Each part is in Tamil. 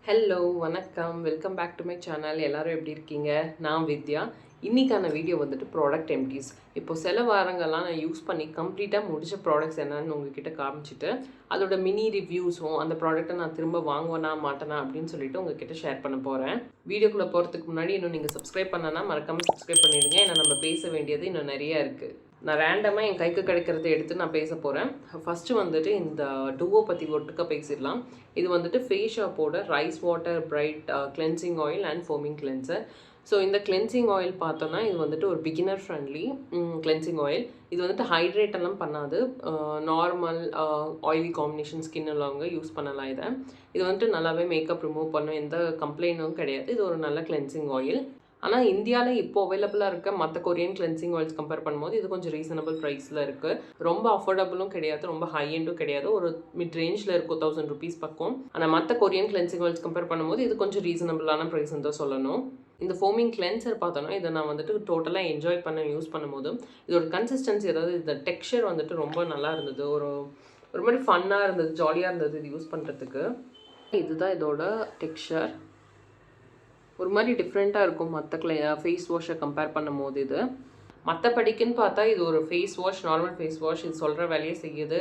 ஹலோ வணக்கம் welcome back to my channel. எல்லாரும் எப்படி இருக்கீங்க? நான் வித்யா. இன்றைக்கான வீடியோ வந்துட்டு ப்ராடக்ட் எம்டிஸ். இப்போ சில வாரங்கள்லாம் நான் யூஸ் பண்ணி கம்ப்ளீட்டாக முடிச்ச ப்ராடக்ட்ஸ் என்னன்னு உங்ககிட்ட காமிச்சிட்டு அதோட மினி ரிவ்யூஸும் அந்த ப்ராடக்ட்டை நான் திரும்ப வாங்குவேனா மாட்டேனா அப்படின்னு சொல்லிட்டு உங்ககிட்ட ஷேர் பண்ண போகிறேன். வீடியோக்குள்ளே போகிறதுக்கு முன்னாடி இன்னும் நீங்கள் சப்ஸ்கிரைப் பண்ணனா மறக்காமல் சப்ஸ்கிரைப் பண்ணிடுங்க. ஏன்னா நம்ம பேச வேண்டியது இன்னும் நிறையா இருக்குது. நான் ரேண்டமாக என் கைக்கு கிடைக்கிறத எடுத்து நான் பேச போகிறேன். ஃபஸ்ட்டு வந்துட்டு இந்த டூவோ பற்றி ஒட்டுக்க பேசிடலாம். இது வந்துட்டு ஃபேஸ் ஷாப்போட rice water bright cleansing oil and foaming cleanser. So இந்த கிளென்சிங் ஆயில் பார்த்தோன்னா இது வந்துட்டு ஒரு பிகினர் ஃப்ரெண்ட்லி கிளென்சிங் ஆயில். இது வந்துட்டு ஹைட்ரேட் எல்லாம் பண்ணாது. நார்மல் ஆயிலி காம்பினேஷன் ஸ்கின் உள்ளவங்க யூஸ் பண்ணலாம் இதை. இது வந்துட்டு நல்லாவே மேக்கப் ரிமூவ் பண்ணும், எந்த கம்ப்ளைண்ட்டும் கிடையாது. இது ஒரு நல்ல கிளென்சிங் ஆயில். ஆனால் இந்தியாவில் இப்போ அவைலபிளாக இருக்க மற்ற கொரியன் கிளென்சிங் ஆயில்ஸ் கம்பேர் பண்ணும்போது இது கொஞ்சம் ரீசனபிள் ப்ரைஸில் இருக்குது. ரொம்ப அஃபோர்டபுளும் கிடையாது, ரொம்ப ஹை எண்டும் கிடையாது. ஒரு மிட் ரேஞ்சில் இருக்கும், 1000 rupees பக்கம். ஆனால் மற்ற கொரியன் கிளென்சிங் ஆயில்ஸ் கம்பேர் பண்ணும்போது இது கொஞ்சம் ரீசனபிளான ப்ரைஸ்ன்னு தான் சொல்லணும். இந்த ஃபோமிங் கிளென்சர் பார்த்தோன்னா இதை நான் வந்துட்டு டோட்டலாக என்ஜாய் பண்ண யூஸ் பண்ணும்போது இதோட கன்சிஸ்டன்சி, அதாவது இந்த டெக்ஸ்சர் வந்துட்டு ரொம்ப நல்லா இருந்தது. ஒரு மாதிரி ஃபன்னாக இருந்தது, ஜாலியாக இருந்தது இது யூஸ் பண்ணுறதுக்கு. இதுதான் இதோட டெக்ஸ்சர். ஒரு மாதிரி டிஃப்ரெண்ட்டாக இருக்கும் மற்ற ஃபேஸ் வாஷை கம்பேர் பண்ணும் போது. இது மற்றபடிக்குன்னு பார்த்தா இது ஒரு face wash, normal face wash. இது சொல்கிற வேலையை செய்யுது,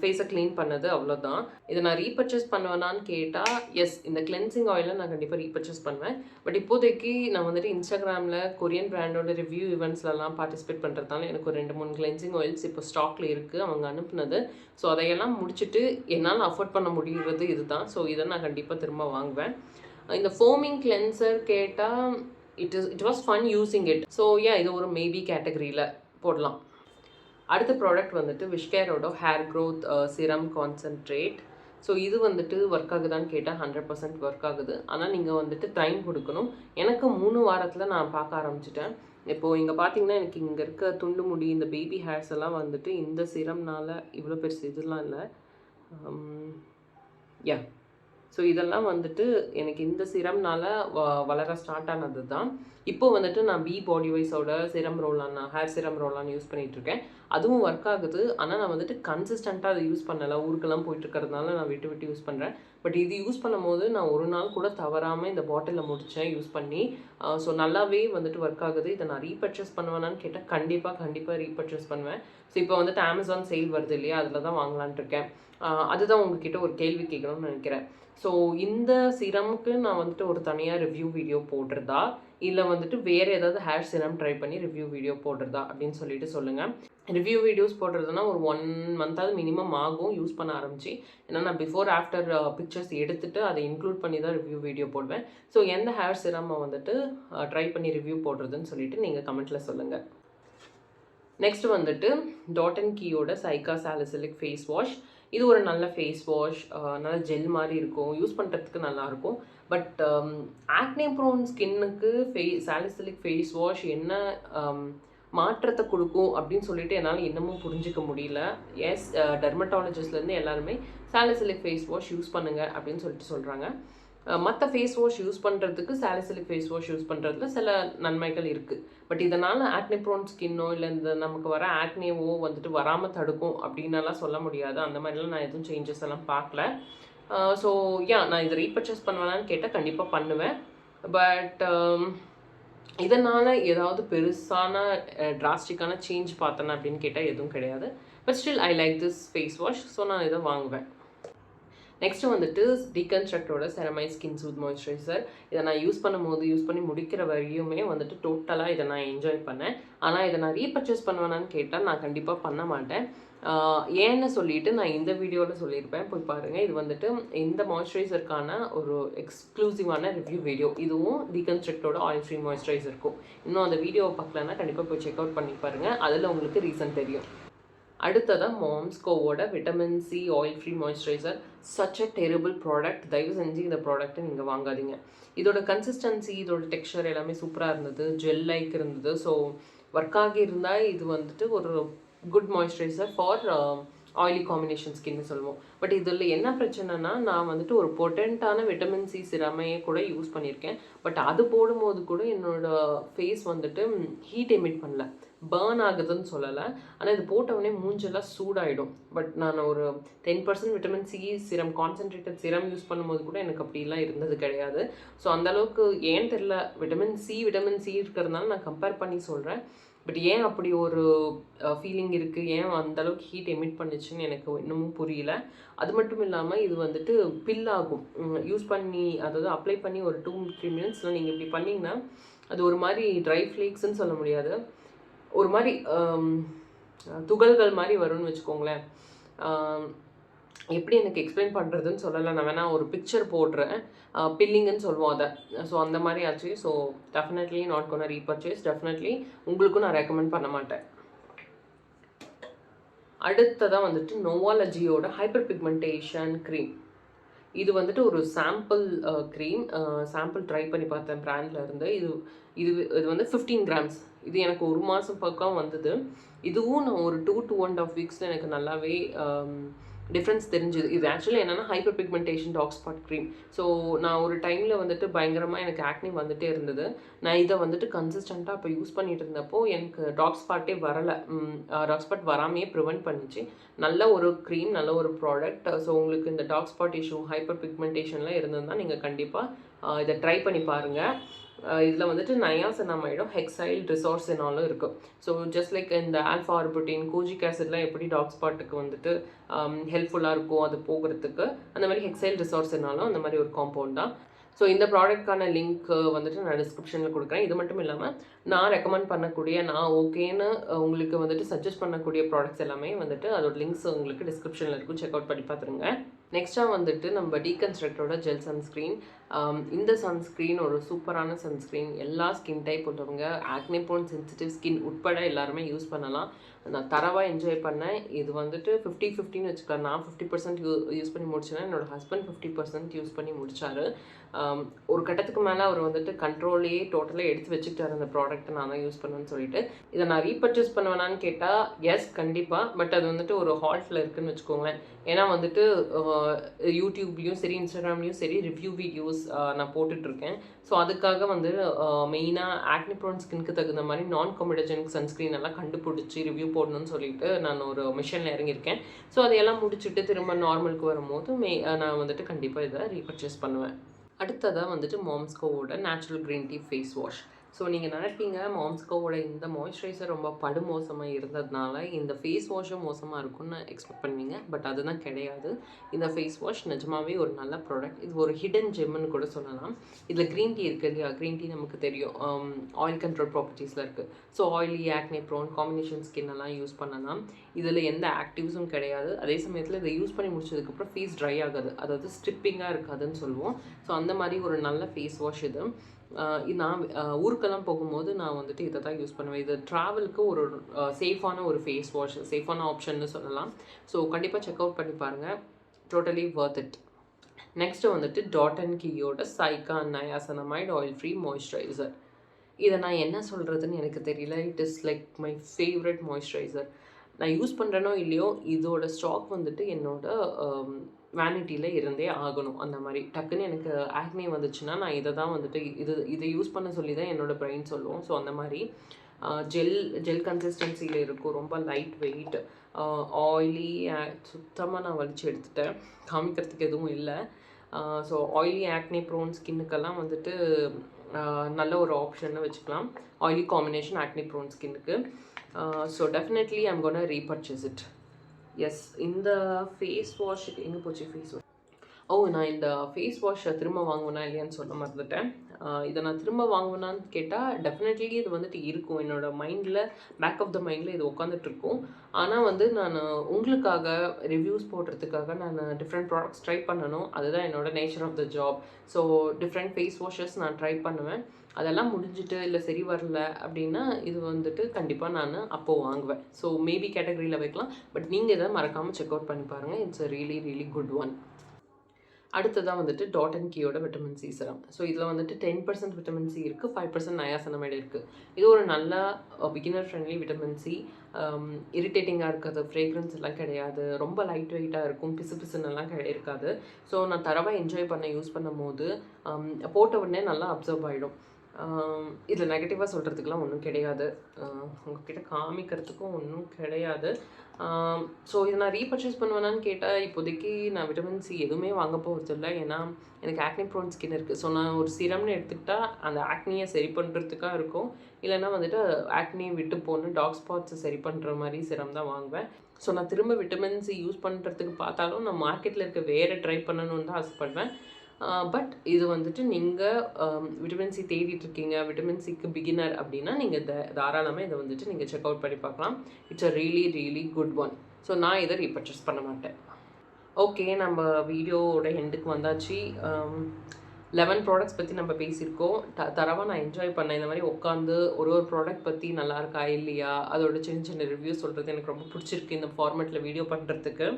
ஃபேஸை க்ளீன் பண்ணுது, அவ்வளோதான். இதை நான் ரீபர்ச்சேஸ் பண்ணுவேனான்னு கேட்டால் எஸ், இந்த கிளென்சிங் ஆயிலை நான் கண்டிப்பாக ரீபர்ச்சேஸ் பண்ணுவேன். பட் இப்போதைக்கு நான் வந்துட்டு இன்ஸ்டாகிராமில் கொரியன் பிராண்டோட ரிவ்யூ ஈவெண்ட்ஸ்லாம் பார்ட்டிசிபேட் பண்ணுறதுனால எனக்கு ஒரு 2-3 கிளென்சிங் ஆயில்ஸ் இப்போ ஸ்டாக்கில் இருக்குது, அவங்க அனுப்புனது. ஸோ அதையெல்லாம் முடிச்சுட்டு என்னால் அஃபோர்ட் பண்ண முடிகிறது இதுதான். ஸோ இதை நான் கண்டிப்பாக திரும்ப வாங்குவேன். இந்த ஃபோமிங் கிளென்சர் கேட்டால் it was fun using it. So இது ஒரு மேபி கேட்டகரியில் போடலாம். அடுத்த ப்ராடக்ட் வந்துட்டு விஷ்கேரோட ஹேர் க்ரோத் சிரம் கான்சன்ட்ரேட். ஸோ இது வந்துட்டு ஒர்க் ஆகுதான்னு கேட்டால் 100% ஒர்க் ஆகுது. ஆனால் நீங்கள் வந்துட்டு டைம் கொடுக்கணும். எனக்கு 3 வாரத்தில் நான் பார்க்க ஆரம்பிச்சிட்டேன். இப்போது இங்கே பார்த்தீங்கன்னா எனக்கு இங்கே இருக்க துண்டு முடி, இந்த பேபி ஹேர்ஸ் எல்லாம் வந்துட்டு இந்த சிரம்னால் இவ்வளோ பெருசு இதெல்லாம் இல்லை. ஸோ இதெல்லாம் வந்துட்டு எனக்கு இந்த சிரம்னால் வளர ஸ்டார்ட் ஆனது தான். இப்போது வந்துட்டு நான் பாடி வைஸோட சிரம் ரோலான், ஹேர் சிரம் ரோலான் யூஸ் பண்ணிகிட்ருக்கேன். அதுவும் ஒர்க் ஆகுது. ஆனால் நான் வந்துட்டு கன்சிஸ்டண்ட்டாக அதை யூஸ் பண்ணலை. ஊருக்கெல்லாம் போயிட்டுருக்கிறதுனால நான் விட்டு யூஸ் பண்ணுறேன். பட் இது யூஸ் பண்ணும் போது நான் ஒரு நாள் கூட தவறாமல் இந்த பாட்டிலில் முடித்தேன் யூஸ் பண்ணி. ஸோ நல்லாவே வந்துட்டு ஒர்க் ஆகுது. இதை நான் ரீபர்ச்சேஸ் பண்ணுவேனான்னு கேட்டால் கண்டிப்பாக ரீபர்ச்சேஸ் பண்ணுவேன். ஸோ இப்போ வந்துட்டு அமேசான் சேல் வருது இல்லையா, அதில் தான் வாங்கலான்ட்டு இருக்கேன். அதுதான் உங்ககிட்ட ஒரு கேள்வி கேட்கணும்னு நினைக்கிறேன். ஸோ இந்த சிரமுக்கு நான் வந்துட்டு ஒரு தனியாக ரிவ்யூ வீடியோ போடுறதா, இல்லை வந்துட்டு வேறு ஏதாவது ஹேர் சிரம் ட்ரை பண்ணி ரிவ்யூ வீடியோ போடுறதா அப்படின்னு சொல்லிட்டு சொல்லுங்கள். ரிவ்யூ வீடியோஸ் போடுறதுனா ஒரு 1 மந்தாவது மினிமம் ஆகும் யூஸ் பண்ண ஆரம்பிச்சு. ஏன்னா நான் பிஃபோர் ஆஃப்டர் பிக்சர்ஸ் எடுத்துகிட்டு அதை இன்க்ளூட் பண்ணி தான் ரிவ்யூ வீடியோ போடுவேன். ஸோ எந்த ஹேர் சிரமை வந்துட்டு ட்ரை பண்ணி ரிவ்யூ போடுறதுன்னு சொல்லிட்டு நீங்கள் கமெண்ட்டில் சொல்லுங்கள். நெக்ஸ்ட் வந்துட்டு டாட் அண்ட் கீயோட சைக்கா சாலிசிலிக் ஃபேஸ் வாஷ். இது ஒரு நல்ல ஃபேஸ் வாஷ், நல்ல ஜெல் மாதிரி இருக்கும், யூஸ் பண்ணுறதுக்கு நல்லாயிருக்கும். பட் ஆக்னே ப்ரோன் ஸ்கின்னுக்கு சாலிசிலிக் ஃபேஸ் வாஷ் என்ன மாற்றத்தை கொடுக்கும் அப்படின்னு சொல்லிட்டு என்னால் இன்னமும் புரிஞ்சிக்க முடியல. எஸ், டெர்மட்டாலஜிஸ்ட்லேருந்து எல்லாருமே சாலிசிலிக் ஃபேஸ் வாஷ் யூஸ் பண்ணுங்கள் அப்படின்னு சொல்லிட்டு சொல்கிறாங்க. மற்ற ஃபேஸ் வாஷ் யூஸ் பண்ணுறதுக்கு சாலிசிலிக் ஃபேஸ் வாஷ் யூஸ் பண்ணுறதுல சில நன்மைகள் இருக்குது. பட் இதனால் ஆக்னே ப்ரோன் ஸ்கின்னோ இல்லை இந்த நமக்கு வர ஆக்னேவோ வந்துட்டு வராமல் தடுக்கும் அப்படின்னலாம் சொல்ல முடியாது. அந்த மாதிரிலாம் நான் எதுவும் சேஞ்சஸ் எல்லாம் பார்க்கல. ஸோ நான் இதை ரீபர்ச்சேஸ் பண்ணுவேனான்னு கேட்டால் கண்டிப்பாக பண்ணுவேன். பட் இதனால் ஏதாவது பெருசான டிராஸ்டிக்கான சேஞ்ச் பார்த்தேன்னா அப்படின்னு கேட்டால் எதுவும் கிடையாது. But still I like this face wash. So நான் இதை வாங்குவேன். நெக்ஸ்ட்டு வந்துட்டு டீகன்ஸ்ட்ரக்டோட செரமைட் ஸ்கின் சூத் மாய்ஸ்சரைசர். இதை நான் யூஸ் பண்ணி முடிக்கிற வரையுமே வந்துட்டு டோட்டலாக இதை நான் என்ஜாய் பண்ணேன். ஆனால் இதை நான் ரீபர்ச்சேஸ் பண்ணுவேனான்னு கேட்டால் நான் கண்டிப்பாக பண்ண மாட்டேன். ஏன்னு சொல்லிட்டு நான் இந்த வீடியோவில் சொல்லியிருப்பேன், போய் பாருங்கள். இது வந்துட்டு இந்த மாய்ஸ்சரைசருக்கான ஒரு எக்ஸ்க்ளூசிவான ரிவ்யூ வீடியோ. இதுவும் டீகன்ஸ்ட்ரக்டோட ஆயில் ஃப்ரீ மாய்ஸ்சரைசர் இருக்கும். இன்னும் அந்த வீடியோவை பார்க்கலன்னா கண்டிப்பாக போய் செக் அவுட் பண்ணி பாருங்கள், அதில் உங்களுக்கு ரீசன் தெரியும். அடுத்ததான் மாம்ஸ்கோவோட vitamin C oil free moisturiser. Such a terrible product. தயவு செஞ்சு இந்த ப்ராடக்ட்டை நீங்கள் வாங்காதீங்க. இதோட கன்சிஸ்டன்சி, இதோட டெக்ஸ்சர் எல்லாமே சூப்பராக இருந்தது, ஜெல் லைக் இருந்தது. ஸோ ஒர்க் ஆகி இருந்தால் இது வந்துட்டு ஒரு good moisturiser for oily combination skin சொல்லுவோம். பட் இதில் என்ன பிரச்சனைனா, நான் வந்துட்டு ஒரு பொட்டன்ட்டான விட்டமின் சி சிரமையை கூட யூஸ் பண்ணியிருக்கேன். பட் அது போடும்போது கூட என்னோடய ஃபேஸ் வந்துட்டு ஹீட் எமிட் பண்ணல. பர்ன் ஆகுதுன்னு சொல்லலை, ஆனால் இது போட்ட உடனே மூஞ்செல்லாம் சூடாயிடும். பட் நான் ஒரு 10% விட்டமின் சி சிரம், கான்சென்ட்ரேட்டட் சிரம் யூஸ் பண்ணும்போது கூட எனக்கு அப்படிலாம் இருந்தது கிடையாது. ஸோ அந்தளவுக்கு ஏன் தெரில, விட்டமின் சி இருக்கிறதுனால நான் கம்பேர் பண்ணி சொல்கிறேன். பட் ஏன் அப்படி ஒரு ஃபீலிங் இருக்குது, ஏன் அந்தளவுக்கு ஹீட் எமிட் பண்ணுச்சுன்னு எனக்கு இன்னமும் புரியல. அது மட்டும் இல்லாமல் இது வந்துட்டு பில் ஆகும். யூஸ் பண்ணி, அதாவது அப்ளை பண்ணி ஒரு 2-3 மினிட்ஸில் நீங்கள் இப்படி பண்ணிங்கன்னா அது ஒரு மாதிரி ட்ரை ஃப்ளேக்ஸ்ன்னு சொல்ல முடியாது, ஒரு மாதிரி துகள்கள் மாதிரி வரும்னு வச்சுக்கோங்களேன். எப்படி எனக்கு எக்ஸ்பிளைன் பண்ணுறதுன்னு சொல்லலை, நான் வேணால் ஒரு பிக்சர் போடுறேன். பில்லிங்குன்னு சொல்லுவோம் அதை. ஸோ அந்த மாதிரி ஆச்சு. So definitely not gonna repurchase. Definitely உங்களுக்கும் நான் ரெக்கமெண்ட் பண்ண மாட்டேன். அடுத்ததாக வந்துட்டு நோவாலஜியோட ஹைப்பர் பிக்மெண்டேஷன் க்ரீம். இது வந்துட்டு ஒரு சாம்பிள் க்ரீம். சாம்பிள் ட்ரை பண்ணி பார்த்தேன் பிராண்டில் இருந்து. இது இது இது வந்து 15 கிராம்ஸ். இது எனக்கு 1 மாதம் பக்கம் வந்தது. இதுவும் நான் ஒரு 2-2.5 வீக்ஸில் எனக்கு நல்லாவே டிஃப்ரென்ஸ் தெரிஞ்சுது. இது ஆக்சுவலி என்னென்னா hyper pigmentation dark spot cream. So நான் ஒரு டைமில் வந்துட்டு பயங்கரமாக எனக்கு ஆக்னி வந்துகிட்டே இருந்தது. நான் இதை வந்துட்டு கன்சிஸ்டண்ட்டாக அப்போ யூஸ் பண்ணிகிட்டு இருந்தப்போ எனக்கு டார்க் ஸ்பாட்டே வரலை. டார்க் ஸ்பாட் வராமையே ப்ரிவெண்ட் பண்ணிச்சு. நல்ல ஒரு க்ரீம், நல்ல ஒரு ப்ராடக்ட். ஸோ உங்களுக்கு இந்த டார்க் ஸ்பாட் இஷ்யூ, ஹைப்பர் பிக்மெண்டேஷன்லாம் இருந்ததுன்னா நீங்கள் கண்டிப்பாக இதை ட்ரை பண்ணி பாருங்கள். இதில் வந்துட்டு நயாசனமைடும் ஹெக்சைல் ரிசோர்ஸினாலும் இருக்கும். ஸோ ஜஸ்ட் லைக் இந்த ஆல்ஃபா ஆர்புட்டின், கோஜிக் ஆசிட்லாம் எப்படி டார்க் ஸ்பாட்டுக்கு வந்துட்டு ஹெல்ப்ஃபுல்லாக இருக்கும் அது போகிறதுக்கு, அந்த மாதிரி ஹெக்சைல் ரிசோர்ஸினாலும் அந்த மாதிரி ஒரு காம்பவுண்ட் தான். ஸோ இந்த ப்ராடக்ட்கான லிங்க் வந்துட்டு நான் டிஸ்கிரிப்ஷனில் கொடுக்குறேன். இது மட்டும் இல்லாமல் நான் ரெக்கமெண்ட் பண்ணக்கூடிய, நான் ஓகேன்னு உங்களுக்கு வந்துட்டு சஜஸ்ட் பண்ணக்கூடிய ப்ராடக்ட்ஸ் எல்லாமே வந்துட்டு அதோட லிங்க்ஸ் உங்களுக்கு டிஸ்கிரிப்ஷனில் இருக்கும். செக் அவுட் பண்ணி பார்த்துருங்க. நெக்ஸ்ட்டாக வந்துட்டு நம்ம டீகன்ஸ்ட்ரக்டரோட ஜெல் சன்ஸ்க்ரீன். இந்த சன்ஸ்க்ரீன் ஒரு சூப்பரான சன்ஸ்க்ரீன். எல்லா ஸ்கின் டைப் உள்ளவங்க, ஆக்னி ப்ரோன் சென்சிட்டிவ் ஸ்கின் உட்பட எல்லாருமே யூஸ் பண்ணலாம். நான் தரவாக என்ஜாய் பண்ணேன். இது வந்துட்டு 50-50ன்னு வச்சுக்கலாம். நான் 50% யூஸ் பண்ணி முடிச்சேன்னா என்னோடய ஹஸ்பண்ட் 50% யூஸ் பண்ணி முடித்தார். ஒரு கட்டத்துக்கு மேலே அவர் வந்துட்டு கண்ட்ரோலையே டோட்டலாக எடுத்து வச்சுக்கிட்டார் அந்த ப்ராடக்ட்டை நான் தான் யூஸ் பண்ணுவேன்னு சொல்லிட்டு. இதை நான் ரீபர்ச்சேஸ் பண்ணுவேனான்னு கேட்டால் எஸ், கண்டிப்பாக. பட் அது வந்துட்டு ஒரு ஹால்ட்டில் இருக்குதுன்னு வச்சுக்கோங்களேன். ஏன்னா வந்துட்டு யூடியூப்லேயும் சரி, இன்ஸ்டாகிராம்லேயும் சரி ரிவ்யூ வீடியோஸ் நான் போட்டுட்ருக்கேன். ஸோ அதுக்காக வந்து மெயினாக ஆக்னி ப்ரோன் ஸ்கின்க்கு தகுந்த மாதிரி நான் கொமெடஜெனிக் சன்ஸ்க்ரீன் எல்லாம் கண்டுபிடிச்சி ரிவ்யூ போடணும்னு சொல்லிட்டு நான் ஒரு மிஷனில் இறங்கியிருக்கேன். ஸோ அதையெல்லாம் முடிச்சுட்டு திரும்ப நார்மலுக்கு வரும்போது நான் வந்துட்டு கண்டிப்பாக இதை ரீபர்ச்சேஸ் பண்ணுவேன். அடுத்ததாக வந்துட்டு மாம்ஸ்கோவோட natural green tea face wash. So நீங்கள் நினைப்பீங்க மாம்ஸ்கோவோட இந்த மாய்ஸ்சரைசர் ரொம்ப படுமோசமாக இருந்ததுனால இந்த ஃபேஸ் வாஷும் மோசமாக இருக்கும்னு எக்ஸ்பெக்ட் பண்ணுவீங்க. பட் அதுதான் கிடையாது. இந்த ஃபேஸ் வாஷ் நிஜமாவே ஒரு நல்ல ப்ராடக்ட். இது ஒரு ஹிடன் ஜெம்முன்னு கூட சொல்லலாம். இதில் க்ரீன் டீ இருக்குது இல்லையா, க்ரீன் டீ நமக்கு தெரியும் ஆயில் கண்ட்ரோல் ப்ராப்பர்ட்டிஸில் இருக்குது. So oily, acne prone, combination skin எல்லாம் யூஸ் பண்ணலாம். இதில் எந்த ஆக்டிவ்ஸும் கிடையாது. அதே சமயத்தில் இதை யூஸ் பண்ணி முடிச்சதுக்கப்புறம் ஃபேஸ் ட்ரை ஆகாது, அதாவது ஸ்ட்ரிப்பிங்காக இருக்காதுன்னு சொல்லுவோம். ஸோ அந்த மாதிரி ஒரு நல்ல ஃபேஸ் வாஷ் இது. நான் ஊருக்கெல்லாம் போகும்போது நான் வந்துட்டு இதை தான் யூஸ் பண்ணுவேன். இது ட்ராவலுக்கு ஒரு சேஃபான ஒரு ஃபேஸ் வாஷ், சேஃபான ஆப்ஷன்னு சொல்லலாம். ஸோ கண்டிப்பாக செக் அவுட் பண்ணி பாருங்கள். Totally worth it. நெக்ஸ்ட்டு வந்துட்டு டாட் அண்ட் கீயோட cica niacinamide oil free moisturiser. இதை நான் என்ன சொல்கிறதுன்னு எனக்கு தெரியல. It is like my favourite moisturiser. நான் யூஸ் பண்ணுறேனோ இல்லையோ, இதோட ஸ்டாக் வந்துட்டு என்னோட வேனிட்டியில் இருந்தே ஆகணும். அந்த மாதிரி டக்குன்னு எனக்கு ஆக்னி வந்துச்சுன்னா நான் இதை தான் வந்துட்டு இதை யூஸ் பண்ண சொல்லி தான் என்னோடய பிரெயின் சொல்லுவோம். ஸோ அந்த மாதிரி ஜெல் கன்சிஸ்டன்சியில் இருக்கும். ரொம்ப லைட் வெயிட், ஆயிலி, சுத்தமாக நான் வலிச்சு எடுத்துட்டேன், காமிக்கிறதுக்கு எதுவும் இல்லை. ஸோ ஆயிலி ஆக்னி ப்ரோன் ஸ்கின்னுக்கெல்லாம் வந்துட்டு நல்ல ஒரு ஆப்ஷன்னு வச்சுக்கலாம். ஆயிலி காம்பினேஷன் ஆக்னி ப்ரோன் ஸ்கின்னுக்கு. So definitely I'm gonna repurchase it. Yes, இந்த ஃபேஸ் வாஷுக்கு எங்கே போச்சு ஃபேஸ் வாஷ்? நான் இந்த ஃபேஸ் வாஷை திரும்ப வாங்குவேனா இல்லையான்னு சொல்ல மறந்துட்டேன். இதை நான் திரும்ப வாங்குவேனான்னு கேட்டால் டெஃபினெட்லி இது வந்துட்டு இருக்கும். என்னோடய மைண்டில், பேக் ஆஃப் த மைண்டில் இது உட்காந்துட்ருக்கும். ஆனால் வந்து நான் உங்களுக்காக ரிவ்யூஸ் போடுறதுக்காக நான் டிஃப்ரெண்ட் ப்ராடக்ட்ஸ் ட்ரை பண்ணணும். அதுதான் என்னோட nature of the job. So different face washes நான் ட்ரை பண்ணுவேன். அதெல்லாம் முடிஞ்சுட்டு இல்லை சரி வரல அப்படின்னா இது வந்துட்டு கண்டிப்பாக நான் அப்போது வாங்குவேன். ஸோ மேபி கேட்டகரியில் வைக்கலாம். பட் நீங்கள் இதை மறக்காமல் செக் அவுட் பண்ணி பாருங்கள். It's a really really good one. அடுத்ததாக வந்துட்டு டாட் அண்ட் கீயோட விட்டமின் சி சிரம். ஸோ இதில் வந்துட்டு 10% விட்டமின் சி இருக்குது, 5% நயாசனமைடு இருக்குது. இது ஒரு நல்ல பிகினர் ஃப்ரெண்ட்லி விட்டமின் சி. இரிட்டேட்டிங்காக இருக்காது, ஃப்ரேக்ரன்ஸ் எல்லாம் கிடையாது, ரொம்ப லைட் வெயிட்டாக இருக்கும், பிசுபிசுன்னெல்லாம் இருக்காது. ஸோ நான் தரவாக என்ஜாய் பண்ண யூஸ் பண்ணும் போது போட்ட உடனே நல்லா அப்சர்வ் ஆகிடும். இதில் நெகட்டிவாக சொல்கிறதுக்குலாம் ஒன்றும் கிடையாது. உங்ககிட்ட காமிக்கிறதுக்கும் ஒன்றும் கிடையாது. ஸோ இதை நான் ரீபர்ச்சேஸ் பண்ணுவேனான்னு கேட்டால், இப்போதைக்கு நான் விட்டமின் சி எதுவுமே வாங்க போகிறதில்ல. ஏன்னா எனக்கு ஆக்னி ப்ரோன் ஸ்கின் இருக்குது. ஸோ நான் ஒரு சிரம்னு எடுத்துக்கிட்டால் அந்த ஆக்னியை சரி பண்ணுறதுக்காக இருக்கும். இல்லைன்னா வந்துட்டு ஆக்னியை விட்டு போன டார்க் ஸ்பாட்ஸை சரி பண்ணுற மாதிரி சிரம் தான் வாங்குவேன். ஸோ நான் திரும்ப விட்டமின் சி யூஸ் பண்ணுறதுக்கு பார்த்தாலும் நான் மார்க்கெட்டில் இருக்க வேறு ட்ரை பண்ணணுன்னு தான் ஆசைப்படுவேன். பட் இது வந்துட்டு நீங்கள் விட்டமின் சி தேடிட்டுருக்கீங்க, விட்டமின் சிக்கு பிகினர் அப்படின்னா நீங்கள் தாராளமாக இதை வந்துட்டு நீங்கள் செக் அவுட் பண்ணி பார்க்கலாம். It's a really good one. So நான் இதை ரீபர்ச்சேஸ் பண்ண மாட்டேன். ஓகே, நம்ம வீடியோவோட எண்டுக்கு வந்தாச்சு. 11 ப்ராடக்ட்ஸ் பற்றி நம்ம பேசியிருக்கோம். தரவாக நான் என்ஜாய் பண்ணேன். இந்த மாதிரி உட்காந்து ஒரு ப்ராடக்ட் பற்றி நல்லா இருக்கா இல்லையா, அதோட சின்ன ரிவ்யூ சொல்கிறது எனக்கு ரொம்ப பிடிச்சிருக்கு இந்த ஃபார்மேட்டில் வீடியோ பண்ணுறதுக்கு.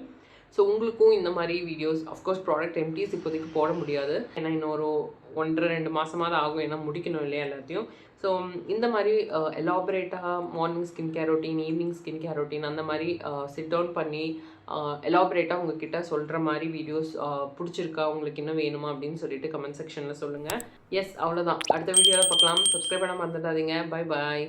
ஸோ உங்களுக்கும் இந்த மாதிரி வீடியோஸ், அஃப்கோர்ஸ் ப்ராடக்ட் எம்டிஸ் இப்போதைக்கு போட முடியாது. ஏன்னா இன்னொரு 1-2 மாதமாக தான் ஆகும். ஏன்னா முடிக்கணும் இல்லையா எல்லாத்தையும். ஸோ இந்த மாதிரி எலாபரேட்டாக morning skin care routine, evening skin care routine அந்த மாதிரி சிட் டவுன் பண்ணி எலாபரேட்டாக உங்ககிட்ட சொல்கிற மாதிரி வீடியோஸ் பிடிச்சிருக்கா, உங்களுக்கு இன்னும் வேணுமா அப்படின்னு சொல்லிட்டு கமெண்ட் செக்ஷனில் சொல்லுங்கள். எஸ், அவ்வளோதான். அடுத்த வீடியோவில் பார்க்கலாம். சப்ஸ்கிரைப் பண்ண மறந்துடாதீங்க. Bye bye.